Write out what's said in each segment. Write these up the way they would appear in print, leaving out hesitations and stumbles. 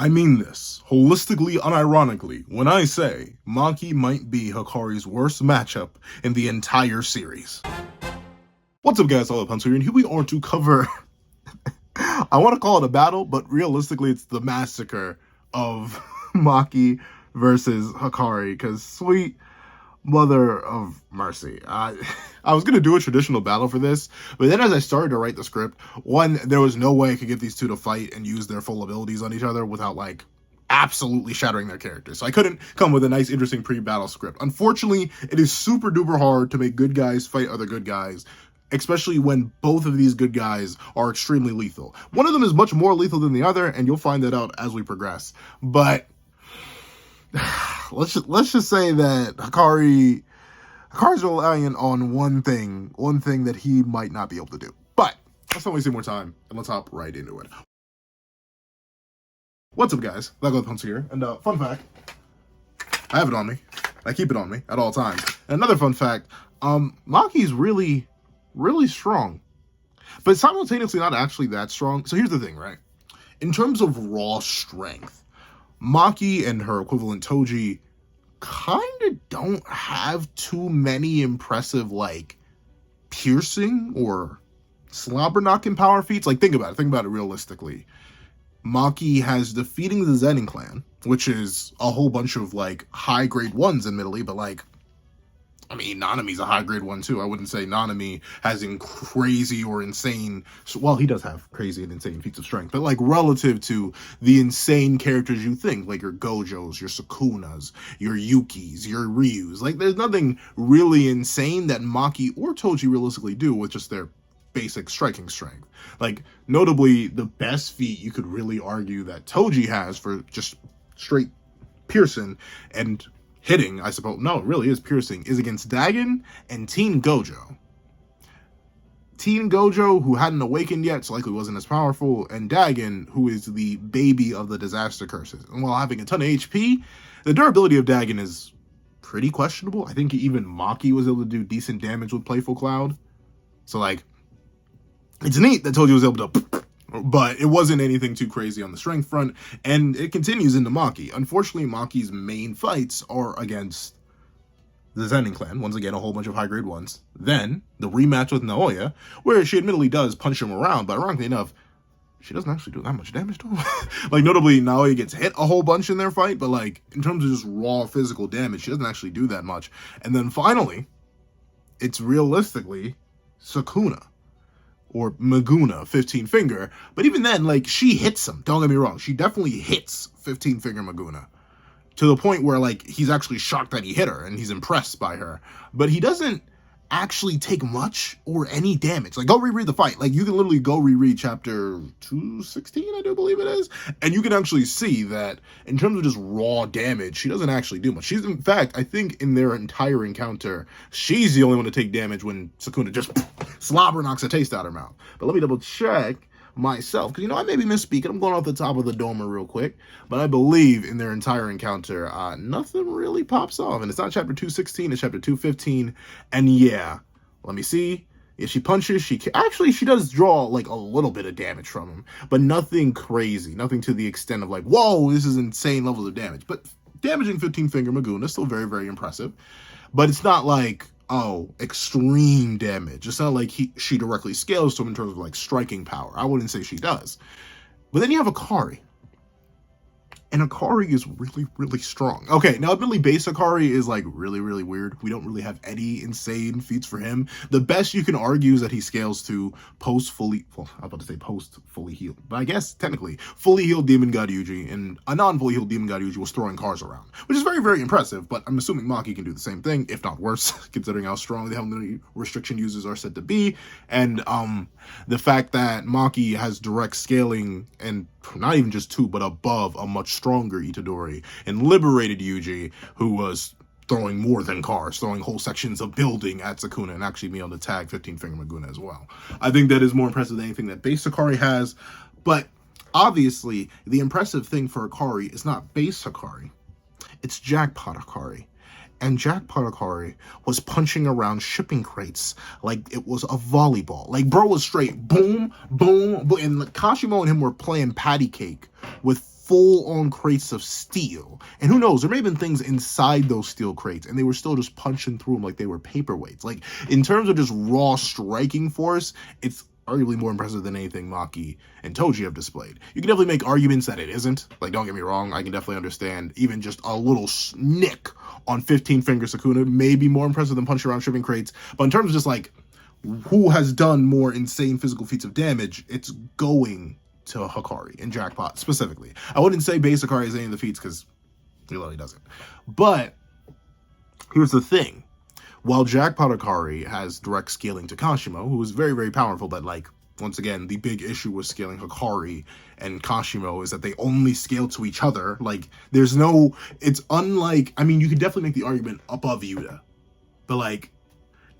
I mean this, holistically, unironically, when I say Maki might be Hakari's worst matchup in the entire series. What's up guys, all up Hunter here, and here we are to cover, I want to call it a battle, but realistically it's the massacre of Maki versus Hakari, because sweet mother of mercy. I was going to do a traditional battle for this, but then as I started to write the script, one, there was no way I could get these two to fight and use their full abilities on each other without, like, absolutely shattering their characters. So I couldn't come with a nice, interesting pre-battle script. Unfortunately, it is super duper hard to make good guys fight other good guys, especially when both of these good guys are extrememely lethal. One of them is much more lethal than the other, and you'll find that out as we progress. But let's just say that Hakari's relying on one thing that he might not be able to do. But let's not waste any more time, and let's hop right into it. What's up, guys? Lego Hunter here, and fun fact, I have it on me. I keep it on me at all times. And another fun fact, Maki's really strong, but simultaneously not actually that strong. So here's the thing, right? In terms of raw strength, Maki and her equivalent Toji kind of don't have too many impressive, like, piercing or slobber knocking power feats. Like, think about it realistically. Maki has defeating the Zenin clan, which is a whole bunch of, like, high grade ones, admittedly, but, like, I mean, Nanami's a high-grade one, too. I wouldn't say Nanami has crazy or insane... Well, he does have crazy and insane feats of strength, but, like, relative to the insane characters you think, like your Gojos, your Sukunas, your Yukis, your Ryus. Like, there's nothing really insane that Maki or Toji realistically do with just their basic striking strength. Like, notably, the best feat you could really argue that Toji has for just straight piercing and hitting, I suppose, no, it really is piercing, is against Dagon and Teen Gojo. Teen Gojo, who hadn't awakened yet, so likely wasn't as powerful, and Dagon, who is the baby of the disaster curses. And while having a ton of HP, the durability of Dagon is pretty questionable. I think even Maki was able to do decent damage with Playful Cloud. So, like, it's neat that Toji was able to... But it wasn't anything too crazy on the strength front, and it continues into Maki. Unfortunately, Maki's main fights are against the Zenin clan, once again, a whole bunch of high-grade ones. Then, the rematch with Naoya, where she admittedly does punch him around, but ironically enough, she doesn't actually do that much damage to him. Like, notably, Naoya gets hit a whole bunch in their fight, but, like, in terms of just raw physical damage, she doesn't actually do that much. And then finally, it's realistically Sukuna. Or Maguna, 15 finger. But even then, like, she hits him. Don't get me wrong. She definitely hits 15 finger Maguna. To the point where, like, he's actually shocked that he hit her and he's impressed by her. But he doesn't actually take much or any damage. Like, go reread the fight. Like, you can literally go reread chapter 216, I do believe it is. And you can actually see that in terms of just raw damage, she doesn't actually do much. She's, in fact, I think in their entire encounter, she's the only one to take damage when Sukuna just slobber knocks a taste out her mouth. But let me double check myself, because, you know, I may be misspeaking. I'm going off the top of the dome real quick, but I believe in their entire encounter, nothing really pops off, and it's not chapter 216, it's chapter 215, and yeah, let me see. Yeah, she punches, she does draw, like, a little bit of damage from him, but nothing crazy, nothing to the extent of, like, whoa, this is insane levels of damage, but damaging 15 finger Maguna is still very, very impressive, but it's not like, oh, extreme damage. It's not like she directly scales to him in terms of, like, striking power. I wouldn't say she does. But then you have Hakari. And Hakari is really strong. Okay, now admittedly, base Hakari is, like, really weird. We don't really have any insane feats for him. The best you can argue is that he scales to post-fully healed. But I guess, technically, fully healed Demon God Yuji, and a non-fully healed Demon God Yuji was throwing cars around. Which is very impressive, but I'm assuming Maki can do the same thing, if not worse, considering how strong the Heavenly Restriction users are said to be. And, the fact that Maki has direct scaling, and not even just two, but above a much stronger Itadori, and liberated Yuji, who was throwing more than cars, throwing whole sections of building at Sukuna, and actually being able to tag 15 finger Maguna as well. I think that is more impressive than anything that base Hakari has, but obviously, the impressive thing for Hakari is not base Hakari, it's Jackpot Hakari. And Jackpot Hakari was punching around shipping crates like it was a volleyball. Like, bro was straight boom, boom, boom. And Kashimo and him were playing patty cake with full-on crates of steel. And who knows, there may have been things inside those steel crates, and they were still just punching through them like they were paperweights. Like, in terms of just raw striking force, it's arguably more impressive than anything Maki and Toji have displayed. You can definitely make arguments that it isn't. Like, don't get me wrong, I can definitely understand even just a little nick on 15-finger Sukuna may be more impressive than punching around shipping crates. But in terms of just, like, who has done more insane physical feats of damage, it's going to Hakari and Jackpot specifically. I wouldn't say base Hakari is any of the feats because he literally doesn't. But here's the thing. While Jackpot Hakari has direct scaling to Kashimo, who is very, very powerful, but like, once again, the big issue with scaling Hakari and Kashimo is that they only scale to each other. Like, there's no, it's unlike, I mean, you could definitely make the argument above Yuta, but like,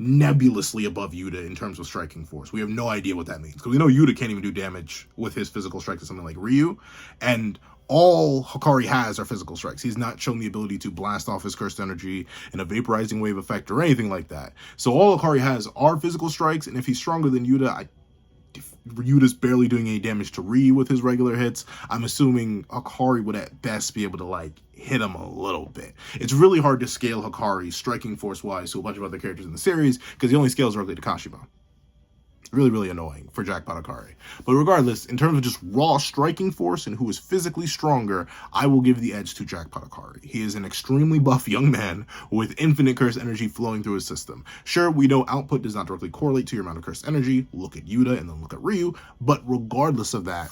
nebulously above Yuta in terms of striking force. We have no idea what that means, because we know Yuta can't even do damage with his physical strike to something like Ryu, and all Hakari has are physical strikes. He's not shown the ability to blast off his cursed energy in a vaporizing wave effect or anything like that. So all Hakari has are physical strikes, and if he's stronger than Yuta, Yuta's barely doing any damage to Ryu with his regular hits. I'm assuming Hakari would at best be able to, like, hit him a little bit. It's really hard to scale Hakari striking force-wise to a bunch of other characters in the series, because he only scales directly to Kashimo. Really, really annoying for Jackpot Hakari. But regardless, in terms of just raw striking force and who is physically stronger, I will give the edge to Jackpot Hakari. He is an extremely buff young man with infinite cursed energy flowing through his system. Sure, we know output does not directly correlate to your amount of cursed energy. Look at Yuta and then look at Ryu. But regardless of that,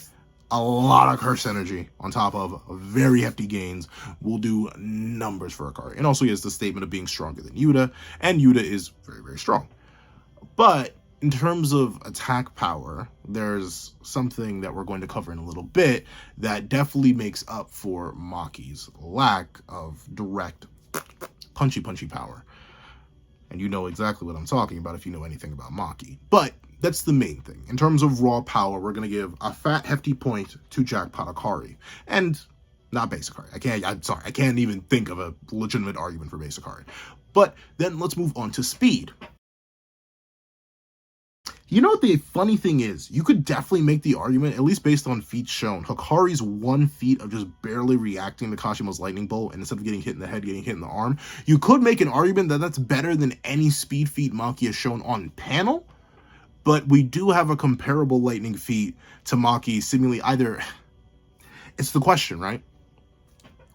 a lot of cursed energy on top of very hefty gains will do numbers for Hakari. And also he has the statement of being stronger than Yuta, and Yuta is very, very strong. But in terms of attack power, there's something that we're going to cover in a little bit that definitely makes up for Maki's lack of direct punchy power. And you know exactly what I'm talking about if you know anything about Maki. But that's the main thing. In terms of raw power, we're going to give a fat, hefty point to Jackpot Hakari. And not base Hakari. I can't even think of a legitimate argument for base Hakari. But then let's move on to speed. You know what the funny thing is? You could definitely make the argument, at least based on feats shown, Hakari's one feat of just barely reacting to Kashimo's lightning bolt, and instead of getting hit in the head, getting hit in the arm, you could make an argument that that's better than any speed feat Maki has shown on panel, but we do have a comparable lightning feat to Maki, seemingly either... It's the question, right?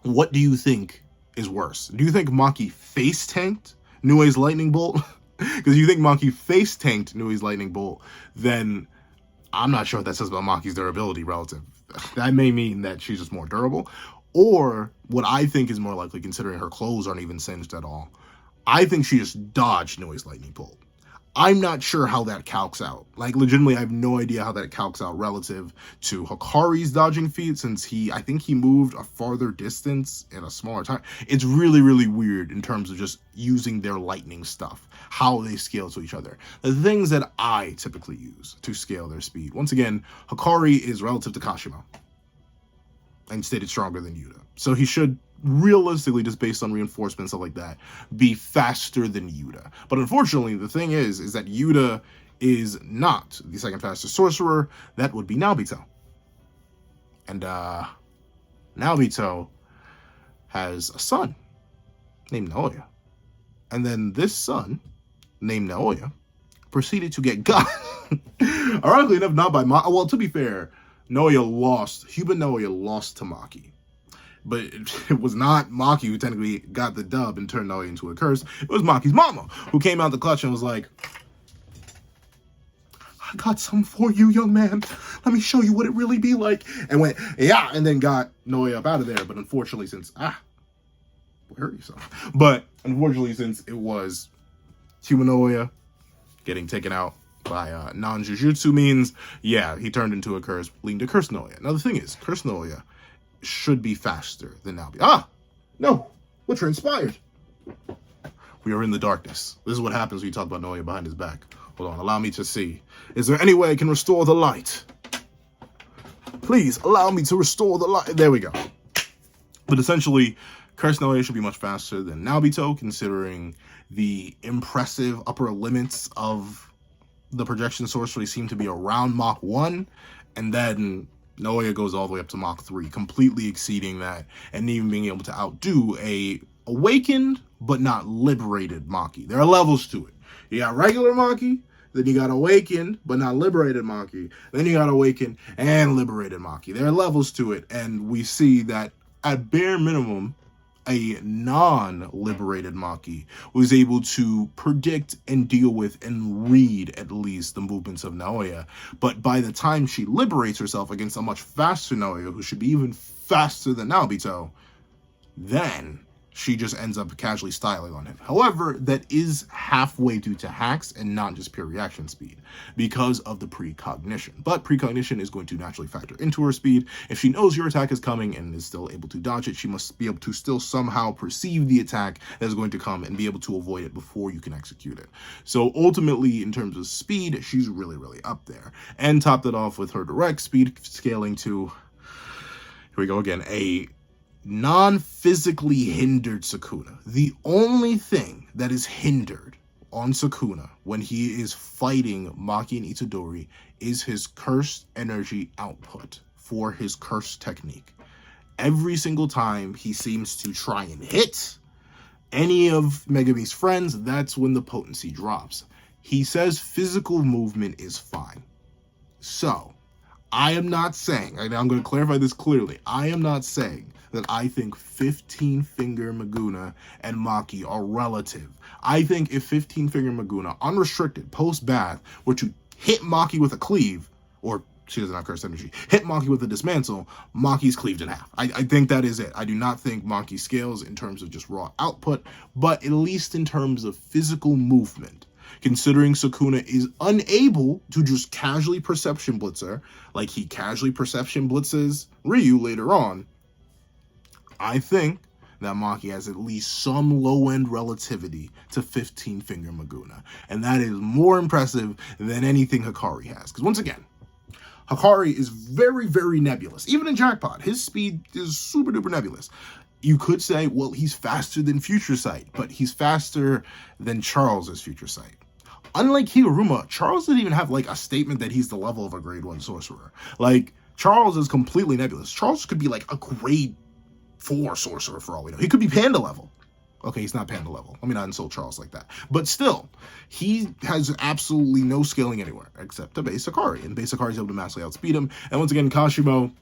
What do you think is worse? Do you think Maki face tanked Nue's lightning bolt? Because you think Maki face tanked Nui's lightning bolt, then I'm not sure what that says about Maki's durability relative. That may mean that she's just more durable. Or what I think is more likely, considering her clothes aren't even singed at all, I think she just dodged Nui's lightning bolt. I'm not sure how that calcs out. Like, legitimately, I have no idea how that calcs out relative to Hakari's dodging feat, since I think he moved a farther distance in a smaller time. It's really, really weird in terms of just using their lightning stuff, how they scale to each other. The things that I typically use to scale their speed. Once again, Hakari is relative to Kashimo and stated stronger than Yuta. So he should realistically, just based on reinforcement, stuff like that, be faster than Yuta. But unfortunately, the thing is that Yuta is not the second fastest sorcerer. That would be Naobito. And Naobito has a son named Naoya. And then this son, named Naoya, proceeded to get got. Ironically enough, not by Maki. Well, to be fair, Human Naoya lost to Maki. But it was not Maki who technically got the dub and turned Naoya into a curse. It was Maki's mama who came out the clutch and was like, I got some for you, young man. Let me show you what it really be like. And went, yeah, and then got Naoya up out of there. But unfortunately, since, hurt yourself. But unfortunately, since it was Human Naoya getting taken out by non-jujutsu means, yeah, he turned into a curse, leading to Curse Naoya. Now, the thing is, Curse Naoya should be faster than Naoya. No, what transpired? We are in the darkness. This is what happens when you talk about Naoya behind his back. Hold on, allow me to see. Is there any way I can restore the light? Please, allow me to restore the light. There we go. But essentially, Curse Naoya should be much faster than Naobito, considering the impressive upper limits of the projection sorcery seem to be around Mach 1, and then Naoya goes all the way up to Mach 3, completely exceeding that, and even being able to outdo a awakened but not liberated Maki. There are levels to it. You got regular Maki, then you got awakened but not liberated Maki, then you got awakened and liberated Maki. There are levels to it, and we see that at bare minimum, a non-liberated Maki was able to predict and deal with and read at least the movements of Naoya. But by the time she liberates herself against a much faster Naoya, who should be even faster than Naobito, then she just ends up casually styling on him. However, that is halfway due to hacks and not just pure reaction speed because of the precognition. But precognition is going to naturally factor into her speed. If she knows your attack is coming and is still able to dodge it, she must be able to still somehow perceive the attack that is going to come and be able to avoid it before you can execute it. So ultimately, in terms of speed, she's really, really up there. And topped it off with her direct speed scaling to, here we go again, a non-physically hindered Sukuna. The only thing that is hindered on Sukuna when he is fighting Maki and Itadori is his cursed energy output for his cursed technique. Every single time he seems to try and hit any of Megumi's friends, that's when the potency drops. He says physical movement is fine. So, I am not saying, and I'm going to clarify this clearly, I am not saying that I think 15-finger Maguna and Maki are relative. I think if 15-finger Maguna, unrestricted, post-bath, were to hit Maki with a cleave, or she doesn't have cursed energy, hit Maki with a dismantle, Maki's cleaved in half. I think that is it. I do not think Maki scales in terms of just raw output, but at least in terms of physical movement. Considering Sukuna is unable to just casually perception blitz her, like he casually perception blitzes Ryu later on, I think that Maki has at least some low-end relativity to 15-finger Maguna. And that is more impressive than anything Hakari has. Because once again, Hakari is very, very nebulous. Even in Jackpot, his speed is super duper nebulous. You could say, well, he's faster than Future Sight, but he's faster than Charles's Future Sight. Unlike Higuruma, Charles didn't even have like a statement that he's the level of a grade 1 sorcerer. Like, Charles is completely nebulous. Charles could be like a grade 4 sorcerer for all we know. He could be Panda level. Okay, he's not Panda level. Let me not insult Charles like that. But still, he has absolutely no scaling anywhere except to base Hakari. And base Hakari is able to massively outspeed him. And once again, Kashimo,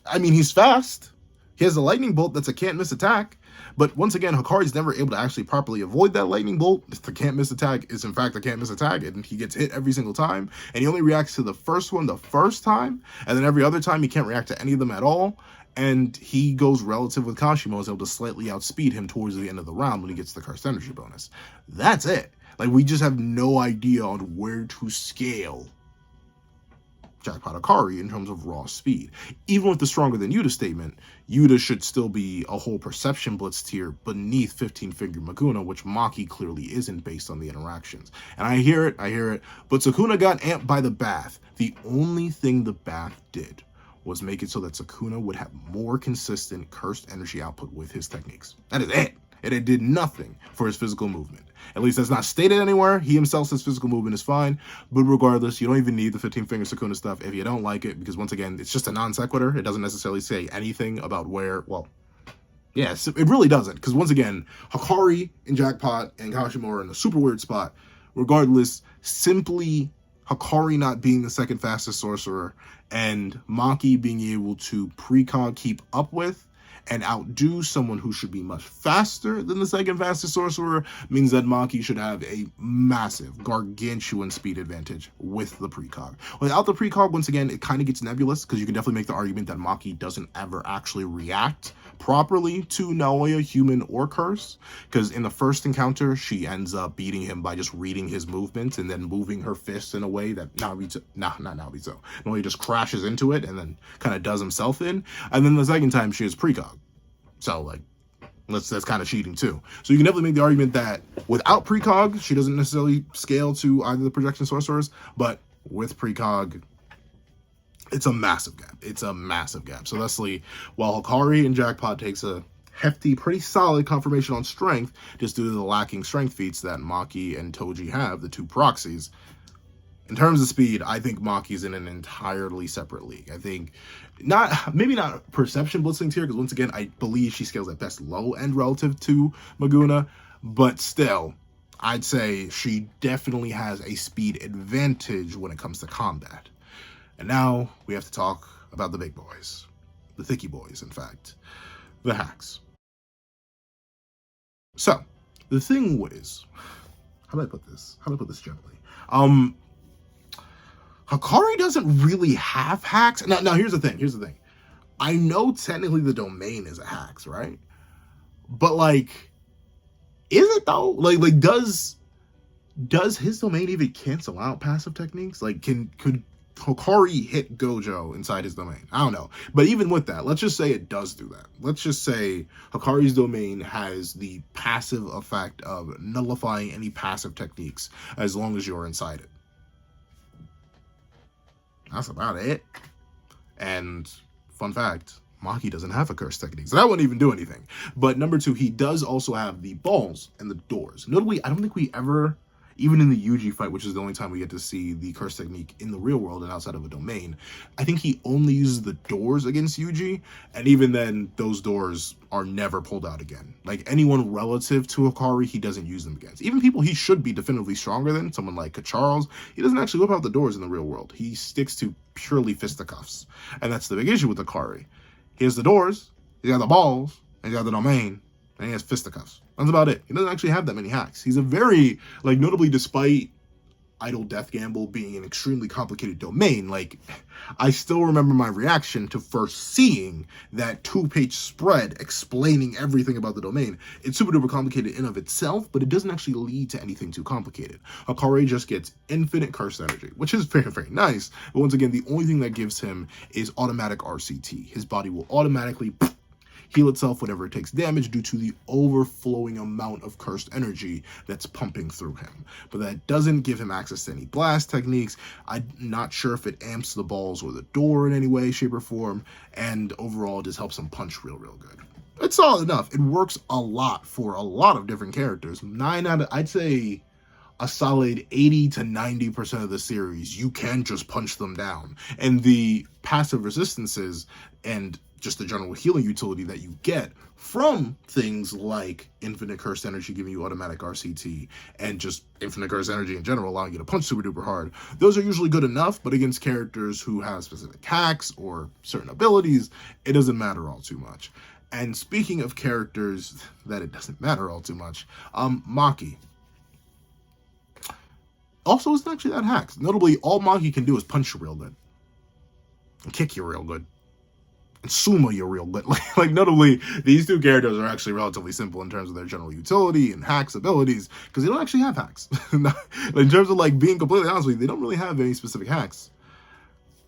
I mean, he's fast. He has a lightning bolt that's a can't miss attack. But once again, Hakari's never able to actually properly avoid that lightning bolt. The can't miss attack is in fact a can't miss attack, and he gets hit every single time. And he only reacts to the first one the first time, and then every other time he can't react to any of them at all. And he goes relative with Kashimo, is able to slightly outspeed him towards the end of the round when he gets the cursed energy bonus. That's it. Like, we just have no idea on where to scale Jackpot Hakari in terms of raw speed. Even with the stronger than Yuta statement, Yuta should still be a whole perception blitz tier beneath 15-finger Maguna, which Maki clearly isn't based on the interactions. And I hear it, but Sukuna got amped by the bath. The only thing the bath did was make it so that Sukuna would have more consistent cursed energy output with his techniques. That is it. And it did nothing for his physical movement. At least that's not stated anywhere. He himself says physical movement is fine. But regardless, you don't even need the 15-finger Sukuna stuff if you don't like it. Because once again, it's just a non sequitur. It doesn't necessarily say anything about where, well, yes, it really doesn't. Because once again, Hakari and Jackpot and Kashimo are in a super weird spot. Regardless, simply Hakari not being the second fastest sorcerer and Maki being able to precog keep up with and outdo someone who should be much faster than the second fastest sorcerer means that Maki should have a massive, gargantuan speed advantage with the precog. Without the precog, once again, it kind of gets nebulous because you can definitely make the argument that Maki doesn't ever actually react properly to Naoya, human or curse, because in the first encounter, she ends up beating him by just reading his movements and then moving her fists in a way that Naoya just crashes into it and then kind of does himself in. And then the second time, she has precog. So, like, that's kind of cheating, too. So you can definitely make the argument that without precog, she doesn't necessarily scale to either the projection sorcerers, but with precog, it's a massive gap. It's a massive gap. So thusly, while Hakari and Jackpot takes a hefty, pretty solid confirmation on strength, just due to the lacking strength feats that Maki and Toji have, the two proxies, In terms of speed, I think Maki's in an entirely separate league. I think maybe not perception blitzing tier, because once again, I believe she scales at best low end relative to Maguna, but still, I'd say she definitely has a speed advantage when it comes to combat. And now we have to talk about the big boys, the thicky boys, in fact, the hacks. So, the thing is, how do I put this? How do I put this gently? Hakari doesn't really have hacks. Now here's the thing. Here's the thing. I know technically the domain is a hacks, right? But like, is it though? Like does his domain even cancel out passive techniques? Like, could Hakari hit Gojo inside his domain? I don't know. But even with that, let's just say it does do that. Let's just say Hakari's domain has the passive effect of nullifying any passive techniques as long as you're inside it. That's about it. And fun fact, Maki doesn't have a curse technique, so that wouldn't even do anything. But number two, he does also have the balls and the doors. Notably, I don't think we ever, even in the Yuji fight, which is the only time we get to see the curse technique in the real world and outside of a domain, I think he only uses the doors against Yuji, and even then, those doors are never pulled out again. Like, anyone relative to Hakari, he doesn't use them against. Even people he should be definitively stronger than, someone like Charles, he doesn't actually whip out the doors in the real world. He sticks to purely fisticuffs, and that's the big issue with Hakari. He has the doors, he's got the balls, and he's got the domain, and he has fisticuffs. That's about it. He doesn't actually have that many hacks. He's a very, like, notably despite Idle Death Gamble being an extremely complicated domain, like, I still remember my reaction to first seeing that 2-page spread explaining everything about the domain. It's super duper complicated in of itself, but it doesn't actually lead to anything too complicated. Hakari just gets infinite curse energy, which is very, very nice. But once again, the only thing that gives him is automatic RCT. His body will automatically heal itself whenever it takes damage due to the overflowing amount of cursed energy that's pumping through him. But that doesn't give him access to any blast techniques. I'm not sure if it amps the balls or the door in any way, shape, or form. And overall, it just helps him punch real good. It's solid enough. It works a lot for a lot of different characters. I'd say a solid 80 to 90% of the series, you can just punch them down. And the passive resistances and just the general healing utility that you get from things like infinite curse energy giving you automatic RCT and just infinite curse energy in general allowing you to punch super duper hard, those are usually good enough. But against characters who have specific hacks or certain abilities, it doesn't matter all too much. And speaking of characters that it doesn't matter all too much, Maki also isn't actually that hacks. Notably, all Maki can do is punch you real good and kick you real good and sumo you real good. Like notably, these two characters are actually relatively simple in terms of their general utility and hacks abilities, because they don't actually have hacks. In terms of like being completely honest with you, they don't really have any specific hacks.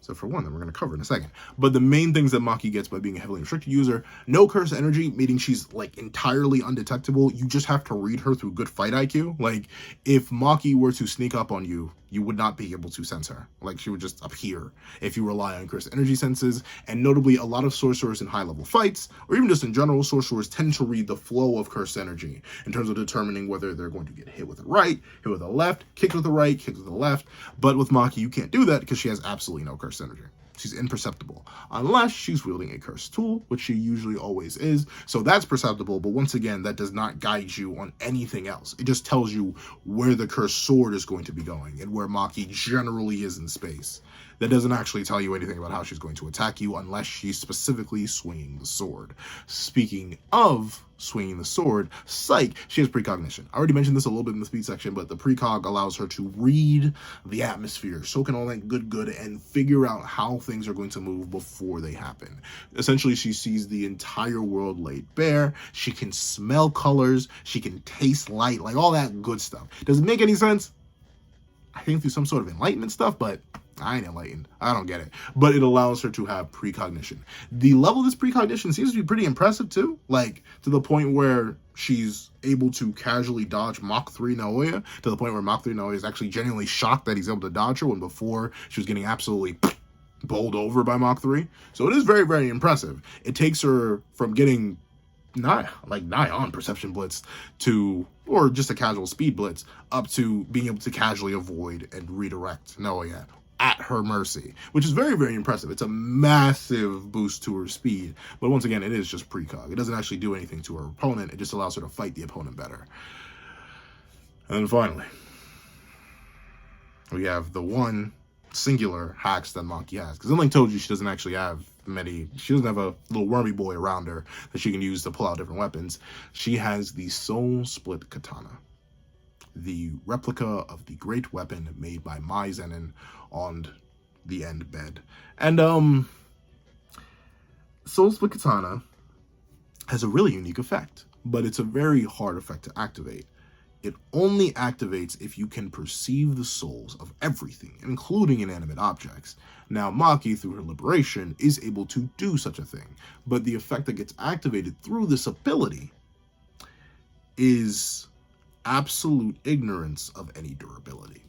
So for one that we're going to cover in a second. But the main things that Maki gets by being a heavily restricted user: no curse energy, meaning she's like entirely undetectable. You just have to read her through good fight IQ. Like, if Maki were to sneak up on you, you would not be able to sense her. Like, she would just appear if you rely on curse energy senses. And notably, a lot of sorcerers in high-level fights, or even just in general, sorcerers tend to read the flow of curse energy in terms of determining whether they're going to get hit with the right, hit with the left, kicked with the right, kicked with the left. But with Maki, you can't do that because she has absolutely no curse energy. She's imperceptible unless she's wielding a cursed tool, which she usually always is. So that's perceptible, but once again, that does not guide you on anything else. It just tells you where the cursed sword is going to be going and where Maki generally is in space. That doesn't actually tell you anything about how she's going to attack you unless she's specifically swinging the sword. Speaking of swinging the sword, psych, she has precognition. I already mentioned this a little bit in the speed section, but the precog allows her to read the atmosphere, soak in all that good, and figure out how things are going to move before they happen. Essentially, she sees the entire world laid bare. She can smell colors. She can taste light, like all that good stuff. Does it make any sense? I think through some sort of enlightenment stuff, but I ain't enlightened. I don't get it. But it allows her to have precognition. The level of this precognition seems to be pretty impressive too. Like, to the point where she's able to casually dodge Mach 3 Naoya, to the point where Mach 3 Naoya is actually genuinely shocked that he's able to dodge her, when before she was getting absolutely bowled over by Mach 3. So it is very, very impressive. It takes her from getting nigh on perception blitz to, or just a casual speed blitz, up to being able to casually avoid and redirect Noya at her mercy, which is very, very impressive. It's a massive boost to her speed, but once again, it is just precog. It doesn't actually do anything to her opponent. It just allows her to fight the opponent better. And then finally, we have the one singular hacks that Maki has. Because unlike Toji, she doesn't actually have many. She doesn't have a little wormy boy around her that she can use to pull out different weapons. She has the Soul Split Katana, the replica of the great weapon made by Mai Zenin on the end bed. And Soul Split Katana has a really unique effect, but it's a very hard effect to activate. It only activates if you can perceive the souls of everything, including inanimate objects. Now, Maki, through her liberation, is able to do such a thing, but the effect that gets activated through this ability is absolute ignorance of any durability.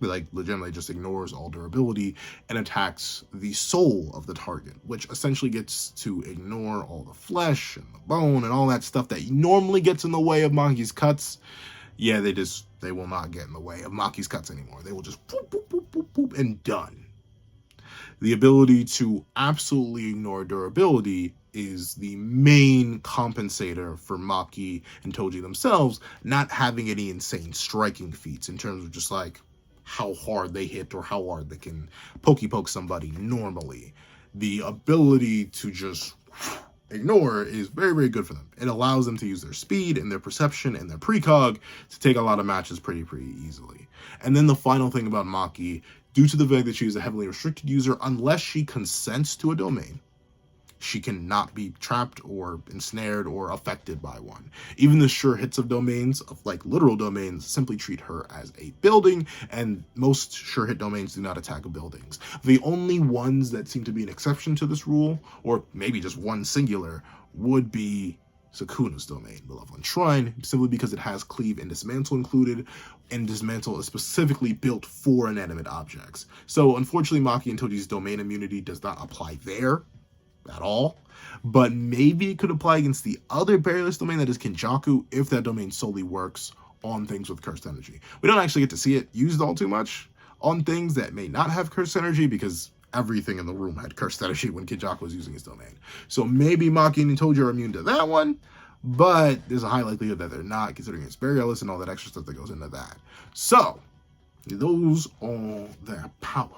Like, legitimately just ignores all durability and attacks the soul of the target, which essentially gets to ignore all the flesh and the bone and all that stuff that normally gets in the way of Maki's cuts. Yeah, they will not get in the way of Maki's cuts anymore. They will just boop, boop, boop, boop, boop, and done. The ability to absolutely ignore durability is the main compensator for Maki and Toji themselves not having any insane striking feats in terms of just like how hard they hit or how hard they can poke somebody normally. The ability to just ignore is very, very good for them. It allows them to use their speed and their perception and their precog to take a lot of matches pretty easily. And then the final thing about Maki, due to the fact that she is a heavily restricted user, unless she consents to a domain, she cannot be trapped or ensnared or affected by one. Even the sure hits of domains, of like literal domains, simply treat her as a building, and most sure hit domains do not attack buildings. The only ones that seem to be an exception to this rule, or maybe just one singular, would be Sukuna's domain, Malevolent Shrine, simply because it has Cleave and Dismantle included, and Dismantle is specifically built for inanimate objects. So unfortunately, Maki and Toji's domain immunity does not apply there at all, but maybe it could apply against the other barrierless domain that is Kenjaku if that domain solely works on things with cursed energy. We don't actually get to see it used all too much on things that may not have cursed energy because everything in the room had cursed energy when Kenjaku was using his domain. So maybe Maki and Toji are immune to that one, but there's a high likelihood that they're not, considering it's barrierless and all that extra stuff that goes into that. So those are their power,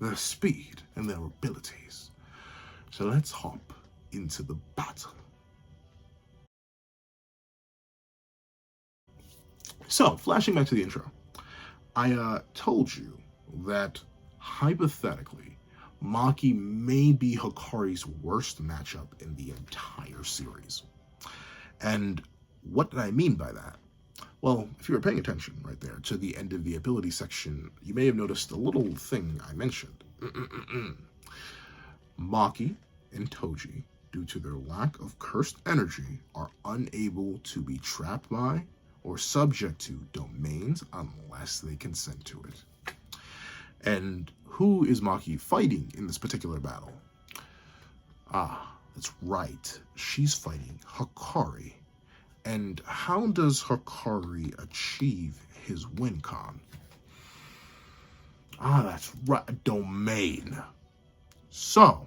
their speed, and their abilities. So let's hop into the battle. So, flashing back to the intro, I told you that, hypothetically, Maki may be Hakari's worst matchup in the entire series. And what did I mean by that? Well, if you were paying attention right there to the end of the ability section, you may have noticed a little thing I mentioned. Maki and Toji, due to their lack of cursed energy, are unable to be trapped by or subject to domains unless they consent to it. And who is Maki fighting in this particular battle? Ah, that's right. She's fighting Hakari. And how does Hakari achieve his win con? Ah, that's right, domain. So,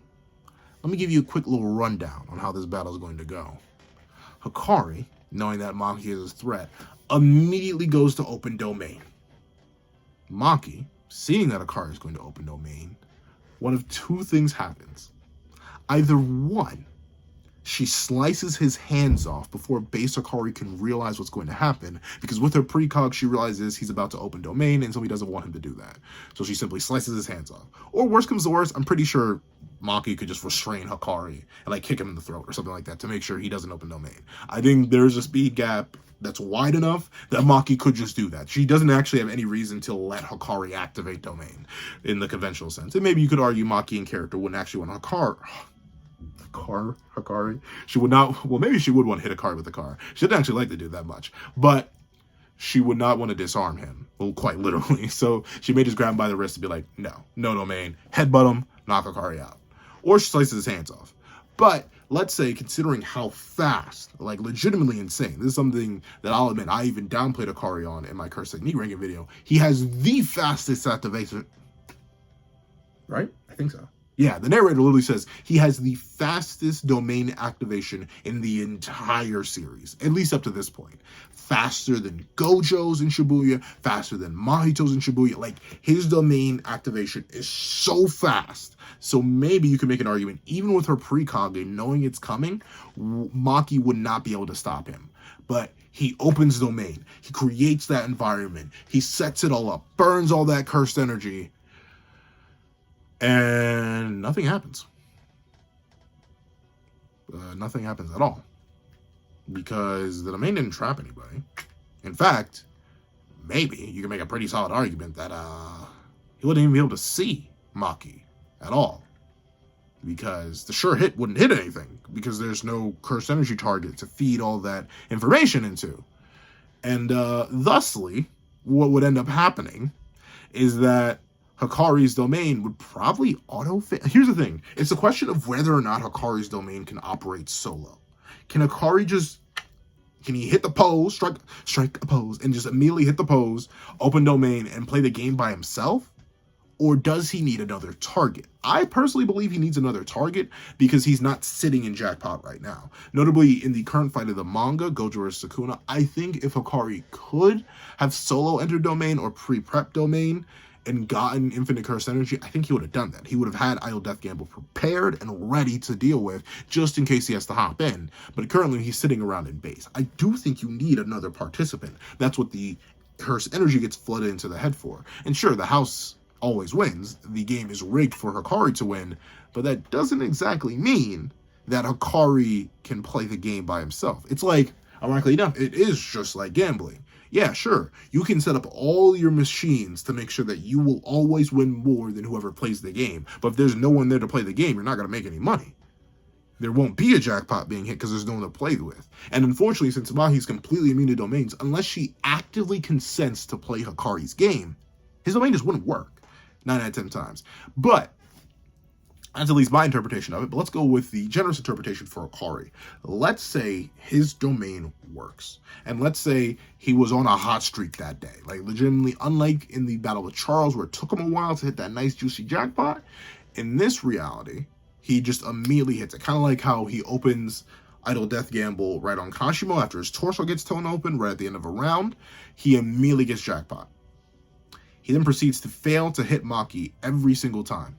let me give you a quick little rundown on how this battle is going to go. Hakari, knowing that Maki is a threat, immediately goes to open domain. Maki, seeing that Hakari is going to open domain, one of two things happens. Either one, she slices his hands off before base Hakari can realize what's going to happen, because with her precog, she realizes he's about to open domain, and so he doesn't want him to do that. So she simply slices his hands off. Or worst comes to worst, I'm pretty sure Maki could just restrain Hakari and like kick him in the throat or something like that to make sure he doesn't open domain. I think there's a speed gap that's wide enough that Maki could just do that. She doesn't actually have any reason to let Hakari activate domain in the conventional sense. And maybe you could argue Maki in character wouldn't actually want Hakari. She would not, well, maybe she would want to hit Hakari with the car. She didn't actually like to do that much, but she would not want to disarm him, well, quite literally. So she may just grab him by the wrist and be like, no domain, headbutt him, knock Hakari out. Or she slices his hands off. But let's say, considering how fast, like legitimately insane, this is something that I'll admit, I even downplayed Hakari on in my Curse Technique ranking video. He has the fastest activation, right? I think so. Yeah, the narrator literally says he has the fastest domain activation in the entire series, at least up to this point. Faster than Gojo's in Shibuya, faster than Mahito's in Shibuya. Like, his domain activation is so fast. So maybe you can make an argument, even with her precog and knowing it's coming, Maki would not be able to stop him. But he opens domain, he creates that environment, he sets it all up, burns all that cursed energy, and nothing happens. Nothing happens at all. Because the domain didn't trap anybody. In fact, maybe you can make a pretty solid argument that he wouldn't even be able to see Maki at all. Because the sure hit wouldn't hit anything. Because there's no cursed energy target to feed all that information into. And thusly, what would end up happening is that Hakari's domain would probably auto-fail. Here's the thing. It's a question of whether or not Hakari's domain can operate solo. Can Hakari can he hit the pose, strike a pose, and just immediately hit the pose, open domain, and play the game by himself? Or does he need another target? I personally believe he needs another target because he's not sitting in Jackpot right now. Notably, in the current fight of the manga, Gojo vs. Sukuna, I think if Hakari could have solo entered domain or pre-prep domain, and gotten infinite curse energy, I think he would have done that. He would have had Idle Death Gamble prepared and ready to deal with just in case he has to hop in. But currently he's sitting around in base. I do think you need another participant. That's what the curse energy gets flooded into the head for. And sure, the house always wins. The game is rigged for Hakari to win, but that doesn't exactly mean that Hakari can play the game by himself. It's like, ironically enough, it is just like gambling. Yeah, sure, you can set up all your machines to make sure that you will always win more than whoever plays the game. But if there's no one there to play the game, you're not going to make any money. There won't be a jackpot being hit because there's no one to play with. And unfortunately, since Mahi's completely immune to domains, unless she actively consents to play Hakari's game, his domain just wouldn't work 9 out of 10 times. But that's at least my interpretation of it, but let's go with the generous interpretation for Hakari. Let's say his domain works, and let's say he was on a hot streak that day. Like, legitimately, unlike in the Battle with Charles, where it took him a while to hit that nice, juicy jackpot, in this reality, he just immediately hits it. Kind of like how he opens Idle Death Gamble right on Kashimo after his torso gets torn open right at the end of a round. He immediately gets jackpot. He then proceeds to fail to hit Maki every single time,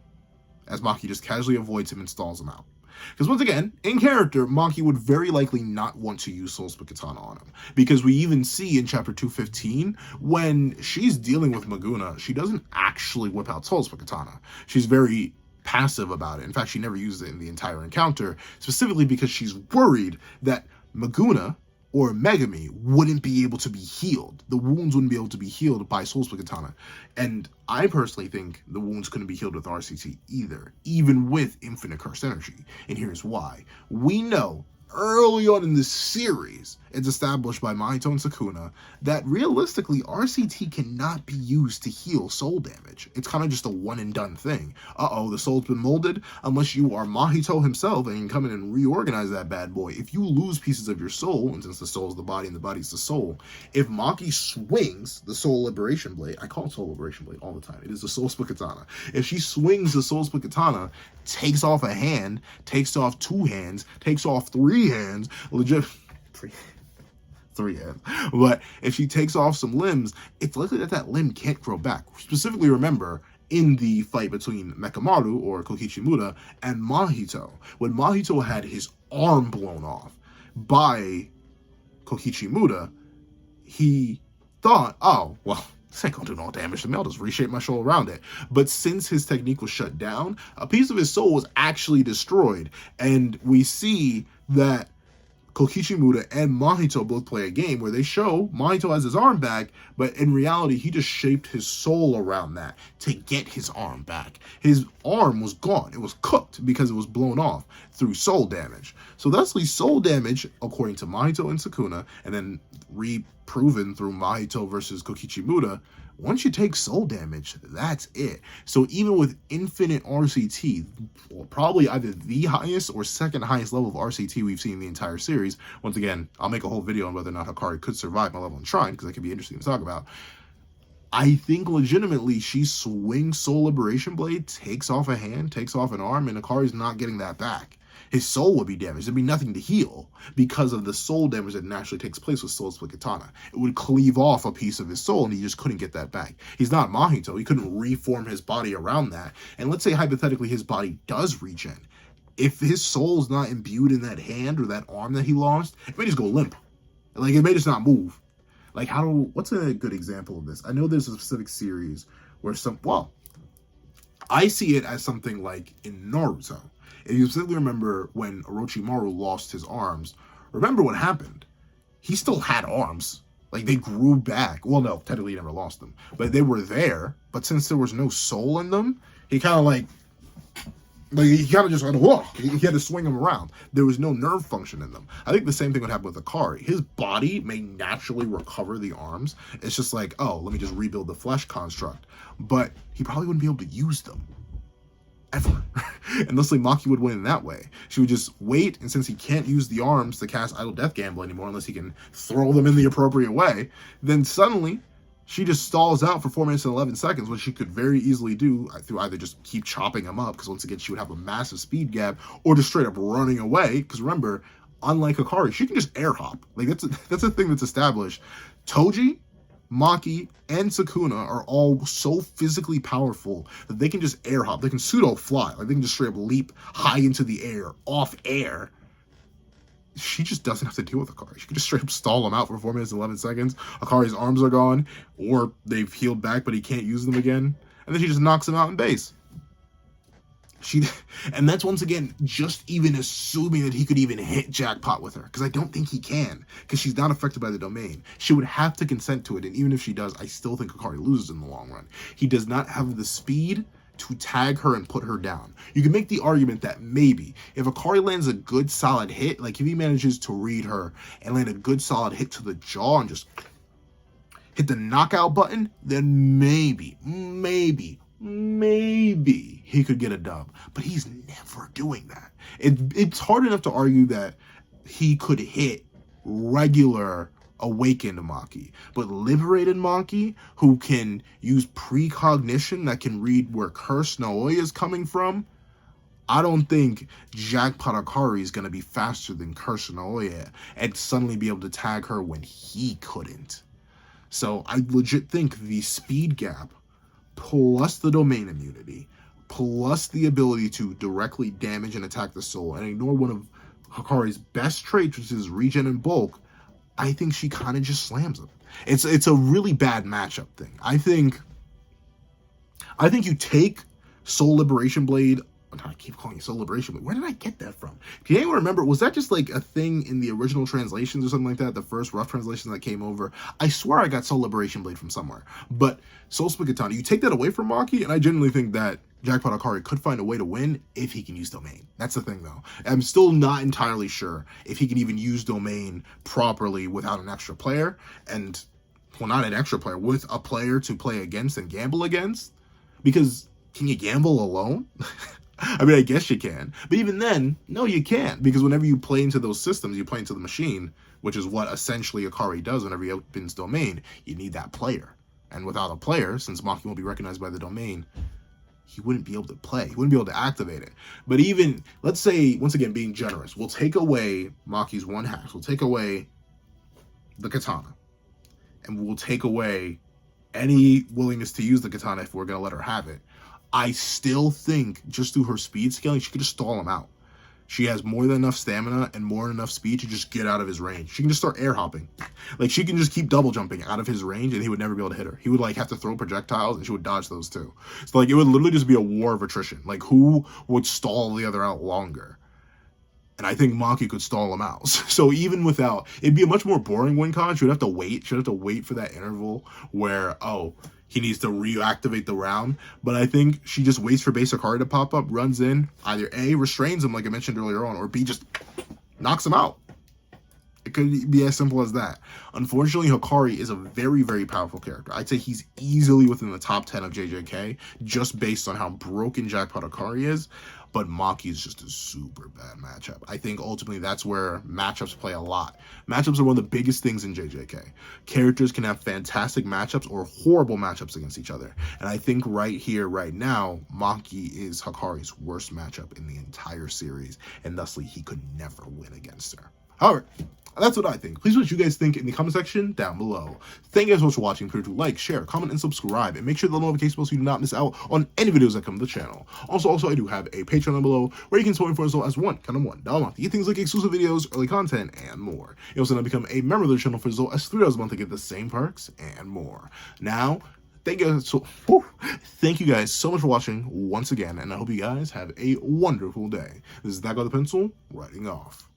as Maki just casually avoids him and stalls him out. Because once again, in character, Maki would very likely not want to use Soul Split Katana on him. Because we even see in chapter 215, when she's dealing with Maguna, she doesn't actually whip out Soul Split Katana. She's very passive about it. In fact, she never uses it in the entire encounter, specifically because she's worried that Maguna or Megami wouldn't be able to be healed. The wounds wouldn't be able to be healed by Soul Split Katana. And I personally think the wounds couldn't be healed with RCT either, even with infinite curse energy. And here's why. We know early on in this series, it's established by Mahito and Sukuna that realistically RCT cannot be used to heal soul damage. It's kind of just a one and done thing. The soul's been molded. Unless you are Mahito himself and can come in and reorganize that bad boy. If you lose pieces of your soul, and since the soul is the body and the body is the soul, if Maki swings the Soul Liberation Blade, I call it Soul Liberation Blade all the time, it is the Soul Split Katana. If she swings the Soul Split Katana, takes off a hand, takes off 2 hands, takes off 3 hands, legit 3 hands. But if she takes off some limbs, it's likely that that limb can't grow back. Specifically, remember, in the fight between Mekamaru, or Kokichimura, and Mahito, when Mahito had his arm blown off by Kokichimura, he thought, oh, well, this ain't gonna do no damage to me, I'll just reshape my soul around it. But since his technique was shut down, a piece of his soul was actually destroyed. And we see that Kokichimura and Mahito both play a game where they show Mahito has his arm back, but in reality, he just shaped his soul around that to get his arm back. His arm was gone. It was cooked because it was blown off through soul damage. So thusly, soul damage, according to Mahito and Sukuna, and then reproven through Mahito versus Kokichimura, Once you take soul damage, that's it. So even with infinite RCT, probably either the highest or second highest level of RCT we've seen in the entire series. Once again, I'll make a whole video on whether or not Hakari could survive my level in Shrine, because that could be interesting to talk about. I think legitimately she swings Soul Liberation Blade, takes off a hand, takes off an arm, and Hakari's not getting that back. His soul would be damaged. There'd be nothing to heal because of the soul damage that naturally takes place with Soul Split Katana. It would cleave off a piece of his soul, and he just couldn't get that back. He's not Mahito. He couldn't reform his body around that. And let's say, hypothetically, his body does regen. If his soul's not imbued in that hand or that arm that he lost, it may just go limp. Like, it may just not move. Like, what's a good example of this? I know there's a specific series where I see it as something like in Naruto. If you specifically remember when Orochimaru lost his arms, remember what happened. He still had arms. Like, they grew back. Well, no, technically he never lost them. But they were there. But since there was no soul in them, he kind of he kind of just went, whoa. He had to swing them around. There was no nerve function in them. I think the same thing would happen with Hakari. His body may naturally recover the arms. It's just like, oh, let me just rebuild the flesh construct. But he probably wouldn't be able to use them. Ever. And thusly Maki would win in that way. She would just wait, and since he can't use the arms to cast Idle Death Gamble anymore unless he can throw them in the appropriate way, then suddenly she just stalls out for 4 minutes and 11 seconds, which she could very easily do through either just keep chopping him up, because once again she would have a massive speed gap, or just straight up running away, because remember, unlike Hakari, she can just air hop. Like, that's a thing that's established. Toji, Maki, and Sukuna are all so physically powerful that they can just air hop. They can pseudo fly. Like, they can just straight up leap high into the air, off air. She just doesn't have to deal with Hakari. She can just straight up stall him out for 4 minutes and 11 seconds. Hakari's arms are gone, or they've healed back, but he can't use them again. And then she just knocks him out in base. And that's once again just even assuming that he could even hit Jackpot with her, because I don't think he can, because she's not affected by the domain. She would have to consent to it, and even if she does, I still think Hakari loses in the long run. He does not have the speed to tag her and put her down. You can make the argument that maybe if Hakari lands a good solid hit, like if he manages to read her and land a good solid hit to the jaw and just hit the knockout button, then maybe he could get a dub. But he's never doing that. It's hard enough to argue that he could hit regular awakened Maki, but liberated Maki, who can use precognition that can read where Curse Naoya is coming from, I don't think Jackpot Hakari is going to be faster than Curse Naoya and suddenly be able to tag her when he couldn't. So I legit think the speed gap plus the domain immunity, plus the ability to directly damage and attack the soul and ignore one of Hakari's best traits, which is regen and bulk, I think she kind of just slams him. It's a really bad matchup thing. I think you take Soul Liberation Blade. I keep calling it Soul Liberation Blade. Where did I get that from? Can anyone remember? Was that just like a thing in the original translations or something like that? The first rough translation that came over? I swear I got Soul Liberation Blade from somewhere. But Soul Split Katana, you take that away from Maki, and I genuinely think that Jackpot Hakari could find a way to win if he can use Domain. That's the thing, though. I'm still not entirely sure if he can even use Domain properly without an extra player. And, well, not an extra player, with a player to play against and gamble against. Because, can you gamble alone? I mean, I guess you can. But even then, no, you can't. Because whenever you play into those systems, you play into the machine, which is what essentially Hakari does whenever he opens Domain. You need that player. And without a player, since Maki won't be recognized by the Domain, he wouldn't be able to play. He wouldn't be able to activate it. But even, let's say, once again, being generous, we'll take away Maki's one hack. We'll take away the katana. And we'll take away any willingness to use the katana if we're going to let her have it. I still think, just through her speed scaling, she could just stall him out. She has more than enough stamina and more than enough speed to just get out of his range. She can just start air hopping. Like, she can just keep double jumping out of his range, and he would never be able to hit her. He would, like, have to throw projectiles, and she would dodge those, too. So, like, it would literally just be a war of attrition. Like, who would stall the other out longer? And I think Maki could stall him out. So even without, it'd be a much more boring win con. She would have to wait. She would have to wait for that interval where, oh, he needs to reactivate the round. But I think she just waits for base Hakari to pop up, runs in, either A, restrains him like I mentioned earlier on, or B, just knocks him out. It could be as simple as that. Unfortunately, Hakari is a very, very powerful character. I'd say he's easily within the top 10 of JJK, just based on how broken Jackpot Hakari is. But Maki is just a super bad matchup. I think ultimately that's where matchups play a lot. Matchups are one of the biggest things in JJK. Characters can have fantastic matchups or horrible matchups against each other. And I think right here, right now, Maki is Hakari's worst matchup in the entire series. And thusly, he could never win against her. However, that's what I think. Please let what you guys think in the comment section down below. Thank you guys so much for watching. Please do like, share, comment, and subscribe. And make sure the notification bell so you do not miss out on any videos that come to the channel. Also, I do have a Patreon down below where you can support me for as low as $1 a month to get things like exclusive videos, early content, and more. You also now become a member of the channel for as low as $3 a month to get the same perks and more. Now, thank you guys so much for watching once again, and I hope you guys have a wonderful day. This is That Guy with the Pencil, writing off.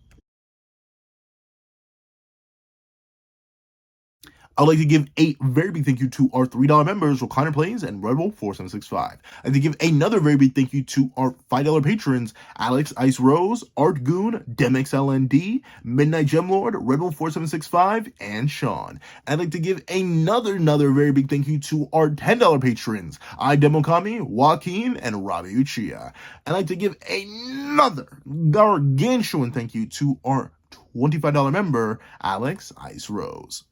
I'd like to give a very big thank you to our $3 members, Recliner Plays and Red Bull 4765. I'd like to give another very big thank you to our $5 patrons, Alex Ice Rose, Art Goon, DemXLND, Midnight Gemlord, Red Bull 4765, and Sean. I'd like to give another very big thank you to our $10 patrons, Demokami, Joaquin, and Robbie Uchiha. I'd like to give another gargantuan thank you to our $25 member, Alex Ice Rose.